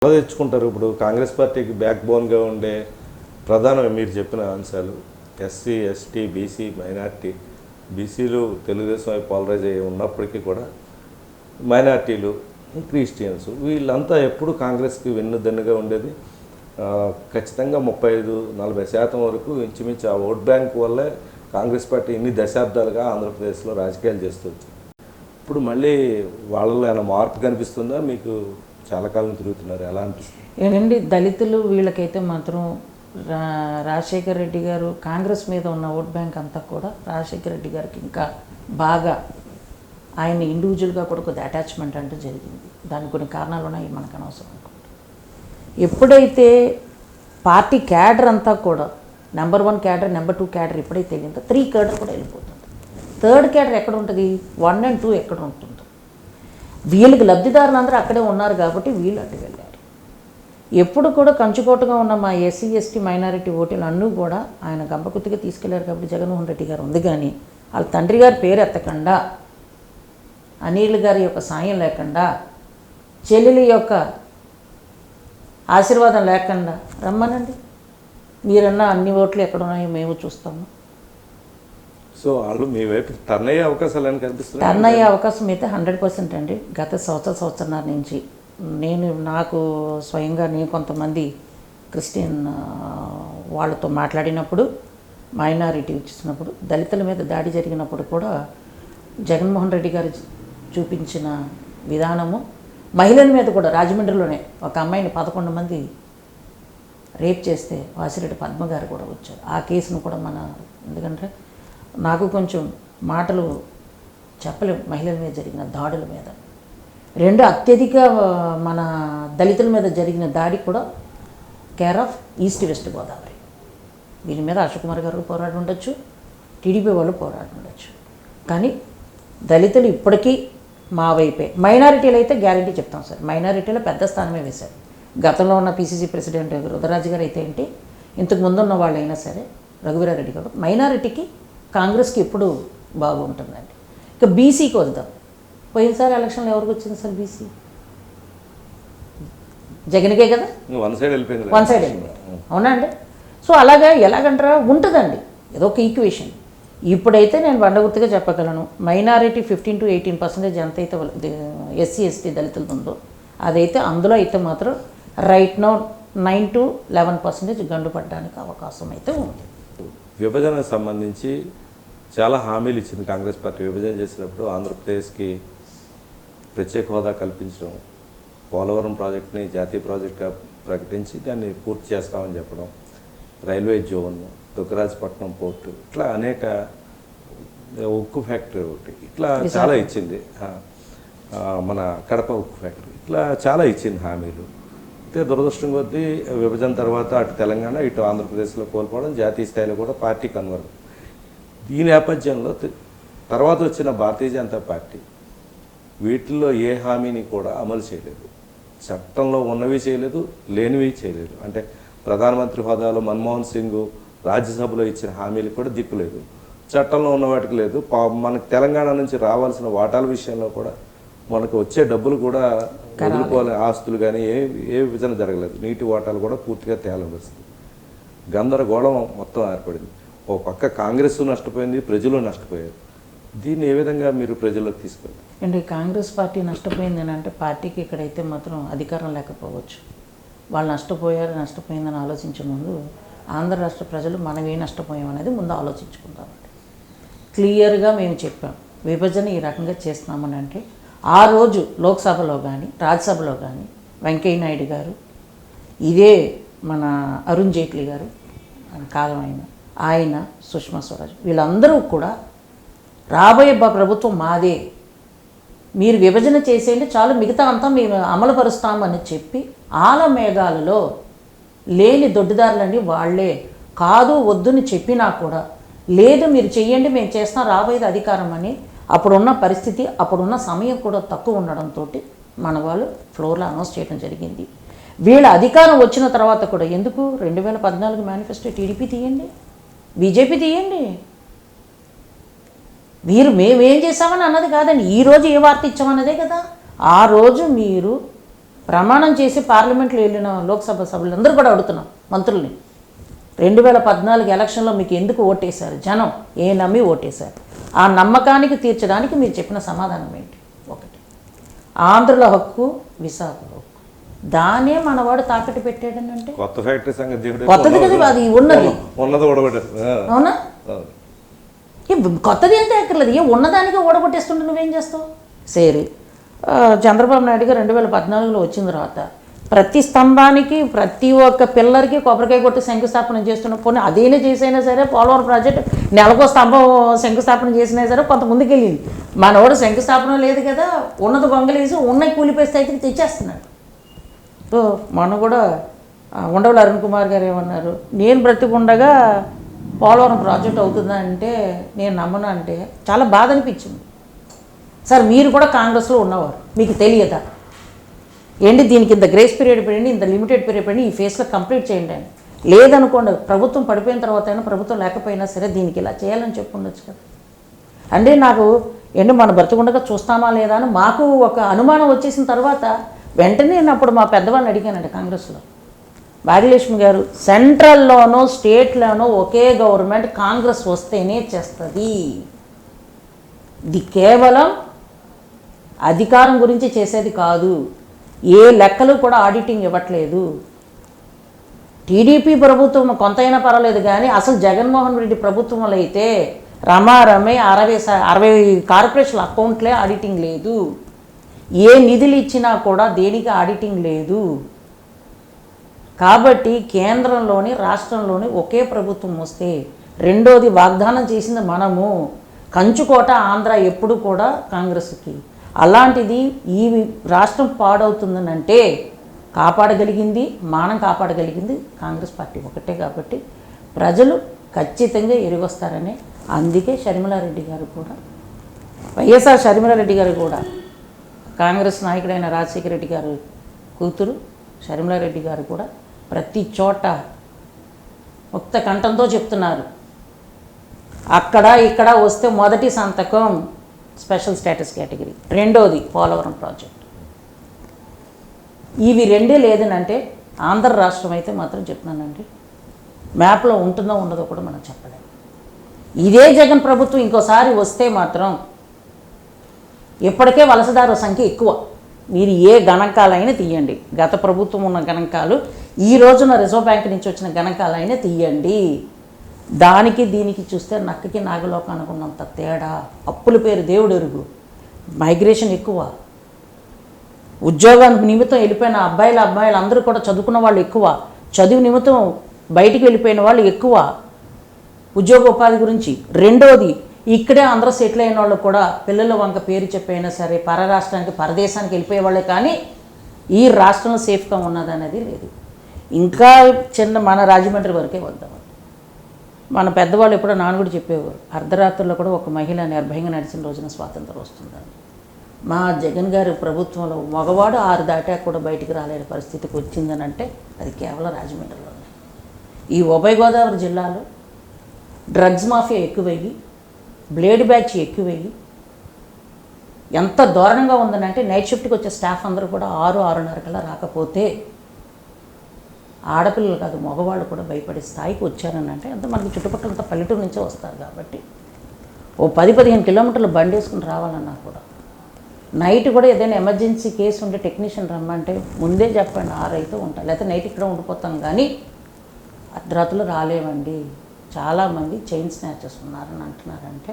ఎలా తెచ్చుకుంటారు? ఇప్పుడు కాంగ్రెస్ పార్టీకి బ్యాక్ బోన్గా ఉండే ప్రధానమే మీరు చెప్పిన అంశాలు ఎస్సీ, ఎస్టీ, బీసీ, మైనార్టీ. బీసీలు తెలుగుదేశం వైపు పాలరైజ్ అయ్యి ఉన్నప్పటికీ కూడా మైనార్టీలు, క్రిస్టియన్స్ వీళ్ళంతా ఎప్పుడు కాంగ్రెస్కి వెన్నుదన్నుగా ఉండేది. ఖచ్చితంగా 35-40% వరకు ఇంచుమించు ఆ ఓట్ బ్యాంక్ వల్లే కాంగ్రెస్ పార్టీ ఇన్ని దశాబ్దాలుగా ఆంధ్రప్రదేశ్లో రాజకీయాలు చేస్తుంది. ఇప్పుడు మళ్ళీ వాళ్ళలో ఏమైనా మార్పు కనిపిస్తుందా? మీకు చాలా కాలం తిరుగుతున్నారు, ఎలా అనిపిస్తుంది? ఏంటండి, దళితులు వీళ్ళకైతే మాత్రం రాజశేఖర రెడ్డి గారు కాంగ్రెస్ మీద ఉన్న ఓట్ బ్యాంక్ అంతా కూడా రాజశేఖర రెడ్డి గారికి ఇంకా బాగా ఆయన ఇండివిజువల్గా కూడా కొద్ది అటాచ్మెంట్ అంటూ జరిగింది. దానికి కొన్ని కారణాలు ఉన్నాయి, మనకు అనవసరం అనుకుంటా. ఎప్పుడైతే పార్టీ క్యాడర్ అంతా కూడా నెంబర్ 1 క్యాడర్, నెంబర్ 2 క్యాడర్ ఎప్పుడైతే వెళ్ళిందో 3 క్యాడర్ కూడా వెళ్ళిపోతుంది. 3rd క్యాడర్ ఎక్కడ ఉంటుంది? 1 and 2 ఎక్కడ ఉంటుంది? వీళ్ళకి లబ్ధిదారులు అందరూ అక్కడే ఉన్నారు కాబట్టి వీళ్ళు అటు వెళ్ళారు. ఎప్పుడు కూడా కంచుకోటగా ఉన్న మా ఎస్సీ, ఎస్టీ, మైనారిటీ ఓటీలు అన్నీ కూడా ఆయన గంపకుత్తిగా తీసుకెళ్లారు కాబట్టి జగన్మోహన్ రెడ్డి గారు ఉంది. కానీ వాళ్ళ తండ్రి గారి పేరు ఎత్తకుండా, అనిల్ గారి యొక్క సాయం లేకుండా, చెల్లెలి యొక్క ఆశీర్వాదం లేకుండా రమ్మనండి, మీరన్నా అన్ని ఓట్లు ఎక్కడ ఉన్నాయో మేము చూస్తాము. సో వాళ్ళు మీ వైపు టర్న్ అయ్యే అవకాశాలు అని కనిపిస్తుంది. టర్న్ అయ్యే అవకాశం అయితే 100% అండి. గత సంవత్సరాల నుంచి నాకు స్వయంగా నేను కొంతమంది క్రిస్టియన్ వాళ్ళతో మాట్లాడినప్పుడు, మైనారిటీ ఇచ్చినప్పుడు, దళితుల మీద దాడి జరిగినప్పుడు కూడా జగన్మోహన్ రెడ్డి గారు చూపించిన విధానము, మహిళల మీద కూడా రాజమండ్రిలోనే ఒక అమ్మాయిని 11 మంది రేప్ చేస్తే వాసిరెడ్డి పద్మ గారు కూడా వచ్చారు. ఆ కేసును కూడా ఎందుకంటే నాకు కొంచెం మాటలు చెప్పలేము మహిళల మీద జరిగిన దాడుల మీద. 2 అత్యధిక మన దళితుల మీద జరిగిన దాడి కూడా care of east west Godavari. దీని మీద అశోక్ కుమార్ గారు పోరాడి ఉండొచ్చు, టీడీపీ వాళ్ళు పోరాడి ఉండొచ్చు. కానీ దళితులు ఇప్పటికీ మా వైపే. మైనారిటీలు అయితే గ్యారంటీ చెప్తాం సార్, మైనారిటీలో పెద్ద స్థానమే వేశారు. గతంలో ఉన్న పీసీసీ ప్రెసిడెంట్ రుద్రరాజు గారు అయితే ఏంటి, ఇంతకు ముందున్న వాళ్ళు అయినా సరే, రఘువీరారెడ్డి గారు, మైనారిటీకి కాంగ్రెస్కి ఎప్పుడు బాగుంటుందండి. ఇక బీసీకి వద్దాం. పోయినసారి ఎలక్షన్లో ఎవరికి వచ్చింది సార్ బీసీ? జగన్కే కదా, వన్ సైడ్ వెళ్ళిపోయింది. అవునా అండి? సో అలాగా ఎలాగంటారా ఉంటుందండి, ఏదో ఒక ఈక్వేషన్. ఇప్పుడైతే నేను బండగుర్తుగా చెప్పగలను, మైనారిటీ 15 to 18% ఎంతైతే ఎస్సీ, ఎస్టీ దళితులు ఉందో అదైతే అందులో అయితే మాత్రం రైట్ నౌ 9 to 11% గండు పడడానికి అవకాశం అయితే ఉంది. విభజనకు సంబంధించి చాలా హామీలు ఇచ్చింది కాంగ్రెస్ పార్టీ. విభజన చేసినప్పుడు ఆంధ్రప్రదేశ్కి ప్రత్యేక హోదా కల్పించడం, పోలవరం ప్రాజెక్ట్ని జాతీయ ప్రాజెక్ట్గా ప్రకటించి దాన్ని పూర్తి చేస్తామని చెప్పడం, రైల్వే జోన్, దుగ్గరాజపట్నం పోర్టు, ఇట్లా అనేక, ఉక్కు ఫ్యాక్టరీ ఒకటి, ఇట్లా చాలా ఇచ్చింది. మన కడప ఉక్కు ఫ్యాక్టరీ, ఇట్లా చాలా ఇచ్చింది హామీలు. అయితే దురదృష్టం కొద్దీ విభజన తర్వాత అటు తెలంగాణ ఇటు ఆంధ్రప్రదేశ్లో కోల్పోవడం, జాతీయ స్థాయిలో కూడా పార్టీ కన్వర్ట్. ఈ నేపథ్యంలో తర్వాత వచ్చిన భారతీయ జనతా పార్టీ వీటిల్లో ఏ హామీని కూడా అమలు చేయలేదు. చట్టంలో ఉన్నవి చేయలేదు, లేనివి చేయలేదు. అంటే ప్రధానమంత్రి హోదాలో మన్మోహన్ సింగ్ రాజ్యసభలో ఇచ్చిన హామీలు కూడా దిక్కులేదు, చట్టంలో ఉన్న వాటికి లేదు. మనకు తెలంగాణ నుంచి రావాల్సిన వాటాల విషయంలో కూడా మనకు వచ్చే డబ్బులు కూడా వదులుకోవాలి, ఆస్తులు కానీ ఏ విభజన జరగలేదు. నీటి వాటాలు కూడా పూర్తిగా తేలని వస్తుంది. గందరగోళం మొత్తం ఏర్పడింది. ఓ పక్క కాంగ్రెస్ నష్టపోయింది, ప్రజలు నష్టపోయారు. దీన్ని ఏ విధంగా మీరు ప్రజల్లోకి తీసుకెళ్ళారు? అంటే కాంగ్రెస్ పార్టీ నష్టపోయింది అని అంటే పార్టీకి ఇక్కడైతే మాత్రం అధికారం లేకపోవచ్చు. వాళ్ళు నష్టపోయిందని ఆలోచించే ముందు ఆంధ్ర రాష్ట్ర ప్రజలు మనం ఏ నష్టపోయాం అనేది ముందు ఆలోచించుకుందామండి. క్లియర్గా మేము చెప్పాం, విభజన ఈ రకంగా చేస్తున్నామని. అంటే ఆ రోజు లోక్సభలో కానీ రాజ్యసభలో కానీ వెంకయ్య నాయుడు గారు, ఇదే మన అరుణ్ జైట్లీ గారు కాలం ఆయన సుష్మా స్వరాజ్ వీళ్ళందరూ కూడా రాబోయే ప్రభుత్వం మాదే, మీరు విభజన చేసేయండి చాలు, మిగతా అంతా మేము అమలుపరుస్తామని చెప్పి ఆల మేఘాలలో లేని దొడ్డిదారులండి వాళ్ళే. కాదు వద్దుని చెప్పినా కూడా లేదు మీరు చెయ్యండి మేము చేస్తాం రాబోయేది అధికారం అని అప్పుడున్న పరిస్థితి, అప్పుడున్న సమయం కూడా తక్కువ ఉండడంతో మన వాళ్ళు ఫ్లోర్లో అనౌన్స్ చేయడం జరిగింది. వీళ్ళ అధికారం వచ్చిన తర్వాత కూడా ఎందుకు 2014 మేనిఫెస్టో టీడీపీ తీయండి, బీజేపీ తీయండి, మీరు మేమేం చేసామని అన్నది కాదండి. ఈరోజు ఏ వార్త ఇచ్చామన్నదే కదా. ఆ రోజు మీరు ప్రమాణం చేసి పార్లమెంట్లో వెళ్ళిన లోక్సభ సభ్యులందరూ కూడా అడుగుతున్నాం మంత్రుల్ని, 2014 ఎలక్షన్లో మీకు ఎందుకు ఓటేశారు? జనం ఏ నమ్మి ఓటేశారు? ఆ నమ్మకానికి తీర్చడానికి మీరు చెప్పిన సమాధానం ఏంటి? ఒకటి, ఆంధ్రుల హక్కు, విశాఖ హక్కు, దానే మనవాడు తాకట్టు పెట్టాడని అంటే కొత్త ఫ్యాక్టరీ సంగతి కొత్తది కదా అది, ఉన్నది అవునా? కొత్తది అంటే ఎక్కర్లేదు, ఉన్నదానికి ఓడగొట్టేస్తుంటే నువ్వేం చేస్తావు? సరే, చంద్రబాబు నాయుడు గారు 2014లో వచ్చిన తర్వాత ప్రతి స్తంభానికి ప్రతి ఒక్క పిల్లర్కి కొబ్బరికాయ కొట్టి శంకుస్థాపన చేస్తున్న పోనీ అదేనే చేసైనా సరే పోలవరం ప్రాజెక్ట్ నెలకో స్తంభం శంకుస్థాపన చేసినా సరే కొంత ముందుకెళ్ళింది. మనోడు శంకుస్థాపన లేదు కదా, ఉన్నది గొంగలేసి ఉన్న కూలిపోయే స్థితికి తెచ్చేస్తున్నాడు. సో మొన్న కూడా ఉండవల్లి అరుణ్ కుమార్ గారు ఏమన్నారు, నేను బ్రతికుండగా పోలవరం ప్రాజెక్ట్ అవుతుందంటే నేను నమ్మను అంటే చాలా బాధ అనిపించింది. సార్ మీరు కూడా కాంగ్రెస్లో ఉన్నవారు, మీకు తెలియదా ఏంటి దీనికి ఇంత గ్రేస్ పీరియడ్ పెట్టండి, ఇంత లిమిటెడ్ పీరియడ్ పెట్టండి, ఈ ఫేస్లో కంప్లీట్ చేయండి అని. లేదనుకోండి, ప్రభుత్వం పడిపోయిన తర్వాత అయినా ప్రభుత్వం లేకపోయినా సరే దీనికి ఇలా చేయాలని చెప్పుండొచ్చు కదా. అంటే నాకు ఏంటి మన బ్రతికుండగా చూస్తామా లేదా అని మాకు ఒక అనుమానం వచ్చేసిన తర్వాత వెంటనే నేను అప్పుడు మా పెద్దవాళ్ళని అడిగానండి కాంగ్రెస్లో, భాగ్యలక్ష్మి గారు సెంట్రల్లోనూ స్టేట్లోనూ ఒకే గవర్నమెంట్ కాంగ్రెస్ వస్తేనే చేస్తుంది, ఇది కేవలం అధికారం గురించి చేసేది కాదు, ఏ లెక్కలు కూడా ఆడిటింగ్ ఇవ్వట్లేదు. టీడీపీ ప్రభుత్వం కొంతైనా పర్వాలేదు కానీ అసలు జగన్మోహన్ రెడ్డి ప్రభుత్వంలో అయితే రమారమే 60 కార్పొరేషన్ల అకౌంట్లే ఆడిటింగ్ లేదు, ఏ నిధులు ఇచ్చినా కూడా దేనికి ఆడిటింగ్ లేదు. కాబట్టి కేంద్రంలోని రాష్ట్రంలోని ఒకే ప్రభుత్వం వస్తే, రెండోది వాగ్దానం చేసింది మనము, కంచుకోట ఆంధ్ర ఎప్పుడు కూడా కాంగ్రెస్కి, అలాంటిది ఈ రాష్ట్రం పాడవుతుందనంటే కాపాడగలిగింది, మానం కాపాడగలిగింది కాంగ్రెస్ పార్టీ ఒకటే. కాబట్టి ప్రజలు ఖచ్చితంగా ఎరిగొస్తారని, అందుకే షర్మిలారెడ్డి గారు కూడా, వైఎస్ఆర్ షర్మిలారెడ్డి గారు కూడా, కాంగ్రెస్ నాయకుడైన రాజశేఖర రెడ్డి గారు కూతురు షర్మిలారెడ్డి గారు కూడా ప్రతి చోట ముక్త కంఠంతో చెప్తున్నారు, అక్కడ ఇక్కడ వస్తే మొదటి సంతకం స్పెషల్ స్టేటస్ కేటగిరీ, రెండోది పోలవరం ప్రాజెక్ట్. ఇవి రెండే లేదనంటే ఆంధ్ర రాష్ట్రం అయితే మాత్రం చెప్తున్నానండి, మ్యాప్లో ఉంటుందో ఉండదో కూడా మనం చెప్పలేము. ఇదే జగన్ ప్రభుత్వం ఇంకోసారి వస్తే మాత్రం ఇప్పటికే వలసదారుల సంఖ్య ఎక్కువ. మీరు ఏ గణాంకాలైనా తీయండి, గత ప్రభుత్వం ఉన్న గణాంకాలు, ఈ రోజున రిజర్వ్ బ్యాంక్ నుంచి వచ్చిన గణాంకాలైనా తీయండి, దానికి దీనికి చూస్తే నక్కకి నాగలోకానికి ఉన్నంత తేడా. అప్పుల పేరు దేవుడు ఎరుగు, మైగ్రేషన్ ఎక్కువ, ఉద్యోగం నిమిత్తం వెళ్ళిపోయిన అబ్బాయిలు అందరూ కూడా చదువుకున్న వాళ్ళు ఎక్కువ, చదువు నిమిత్తం బయటికి వెళ్ళిపోయిన వాళ్ళు ఎక్కువ, ఉద్యోగోపాధి గురించి. రెండోది ఇక్కడే అందరూ సెటిల్ అయిన వాళ్ళు కూడా పిల్లల వంక పేరు చెప్పైనా సరే పరరాష్ట్రానికి పరదేశానికి వెళ్ళిపోయే వాళ్ళే కానీ ఈ రాష్ట్రంలో సేఫ్గా ఉన్నదనేది లేదు. ఇంకా చిన్న మన రాజమండ్రి వరకే వద్దాం. మన పెద్దవాళ్ళు ఎప్పుడో నాన్నగుడు చెప్పేవారు, అర్ధరాత్రుల్లో కూడా ఒక మహిళ నిర్భయంగా నడిచిన రోజున స్వాతంత్రం వస్తుందని. మా జగన్ గారి ప్రభుత్వంలో మగవాడు 6 దాటాక కూడా బయటికి రాలేని పరిస్థితికి వచ్చిందని అంటే అది కేవలం రాజమండ్రిలోనే. ఈ ఉభయ గోదావరి జిల్లాలో డ్రగ్స్ మాఫియా ఎక్కువయ్యి, బ్లేడ్ బ్యాచ్ ఎక్కువయ్యి ఎంత దారుణంగా ఉందనంటే నైట్ షిఫ్ట్కి వచ్చే స్టాఫ్ అందరూ కూడా 6-6:30 కల్లా రాకపోతే ఆడపిల్లలు కాదు మగవాళ్ళు కూడా భయపడే స్థాయికి వచ్చారని అంటే అంత మనకి చుట్టుపక్కలంతా పల్లెటూరు నుంచే వస్తారు. కాబట్టి ఓ 10-15 కిలోమీటర్లు బండి వేసుకుని రావాలన్నా కూడా నైట్ కూడా ఏదైనా ఎమర్జెన్సీ కేసు ఉంటే టెక్నీషియన్ రమ్మంటే ముందే చెప్పండి 6 అయితే ఉంటాం, లేకపోతే నైట్ ఇక్కడ ఉండిపోతాం. కానీ అర్ధరాత్రులు రాలేవండి. చాలామంది చైన్ స్నాచర్స్ ఉన్నారని అంటున్నారంటే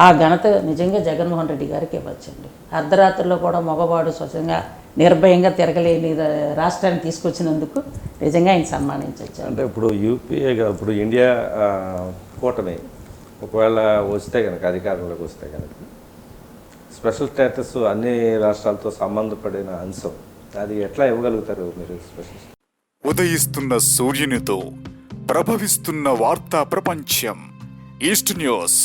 ఆ ఘనత నిజంగా జగన్మోహన్ రెడ్డి గారికి ఇవ్వచ్చండి. అర్ధరాత్రిలో కూడా మగవాడు స్వచ్ఛంగా నిర్భయంగా తిరగలేని రాష్ట్రాన్ని తీసుకొచ్చినందుకు నిజంగా ఆయన సన్మానించవచ్చు. అంటే ఇప్పుడు యూపీఏ ఇప్పుడు ఇండియా కూటమి ఒకవేళ వస్తే కనుక అధికారంలోకి వస్తే కనుక స్పెషల్ స్టేటస్ అన్ని రాష్ట్రాలతో సంబంధపడిన అంశం, అది ఎట్లా ఇవ్వగలుగుతారు మీరు? స్పెషల్ ఉదయిస్తున్న సూర్యునితో ప్రభవిస్తున్న వార్తా ప్రపంచం ఈస్ట్ న్యూస్.